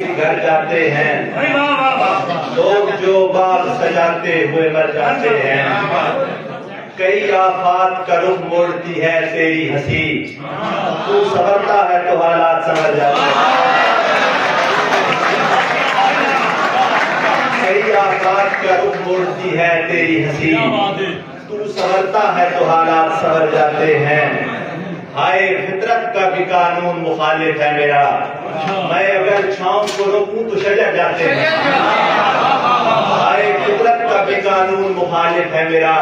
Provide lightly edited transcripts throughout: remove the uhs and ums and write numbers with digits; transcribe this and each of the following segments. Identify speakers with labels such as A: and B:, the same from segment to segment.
A: घर जाते हैं लोग जो बाग सजाते हुए मर जाते हैं। कई आफात का रुख मोड़ती है तेरी हंसी, तू संवरता है तो हालात संवर जाते हैं। कई आफात का रुख मोड़ती है तेरी हंसी, तू संवरता है तो हालात संवर जाते हैं। हाय फितरत का भी कानून मुखालिफ है मेरा, मैं अगर छाँव को रोकूं तो शजर जाते हैं। हाय फितरत का भी कानून मुखालिफ है मेरा,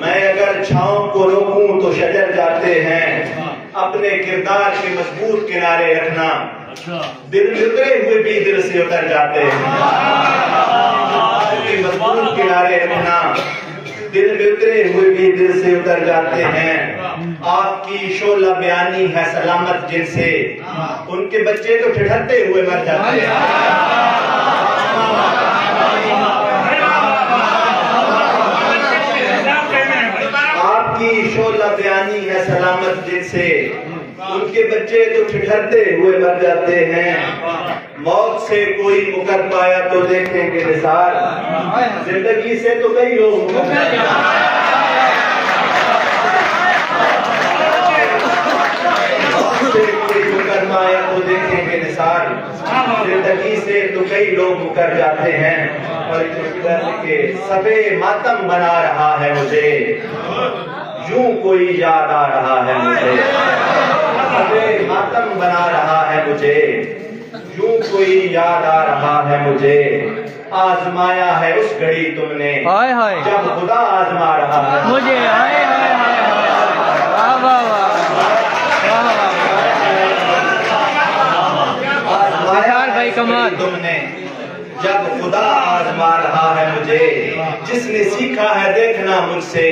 A: मैं अगर छाँव को रोकूं तो शजर जाते हैं। अपने किरदार के मजबूत किनारे रखना, दिल उतरे हुए भी दिल से उतर जाते हैं। अपने मजबूत किनारे रखना, दिल में उतरे हुए भी दिल से उतर जाते हैं। आपकी शोला बयानी है सलामत जिनसे, उनके बच्चे तो ठिठरते हुए मर जाते हैं। आपकी शोला बयानी है सलामत जिनसे, उनके बच्चे तो ठिठरते हुए मर जाते हैं। मौत से कोई मुकर पाया तो देखेंगे निसार, जिंदगी से तो कई लोग मुकर पाया तो देखेंगे निसार, जिंदगी से तो कई लोग मुकर जाते हैं। और के सबे मातम बना रहा है मुझे, यूं कोई याद आ रहा है मुझे। सबे मातम बना रहा है मुझे, यूं कोई याद आ रहा है मुझे। आजमाया है उस घड़ी तुमने,
B: हाय हाय
A: जब खुदा आजमा रहा है
B: मुझे। हाय हाय हाय वाह वाह वाह।
A: आजमाया
B: भाई कमाल
A: तुमने, जब खुदा आजमा रहा है मुझे। जिसने सीखा है देखना मुझसे,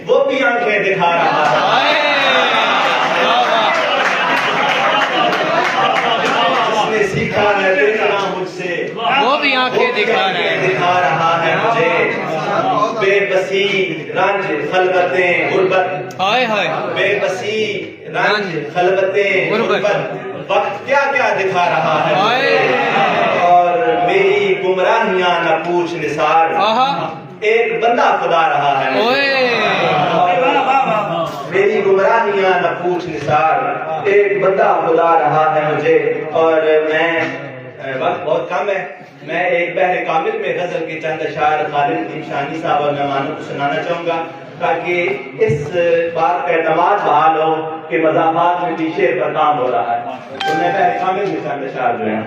A: वो भी आंखें दिखा रहा है। जिसने सीखा है देखना मुझसे,
B: वो भी आंखें दिखा रहा
A: है मुझे। बेबसी रंज खलबतें गुर्बत,
B: हाय हाय
A: बेबसी रंज खलबतें गुर्बत, वक्त क्या क्या दिखा रहा है। और मेरी गुमराहियां न पूछ निसार, एक बंदा खुदा रहा है। मेरी गुमराहियां न पूछ निसार, एक बंदा खुदा रहा है मुझे। और मैं वक्त बहुत कम है, मैं एक बहरे कामिल में गजल के चंद अशार खालिद शानी साहब और मेहमानों को सुनाना चाहूंगा, ताकि इस बात का एतमाद बहाल हो कि मज़ाक़ात में भी शेर पर काम हो रहा है। तो मैं बहरे कामिल में चंद अशार जो है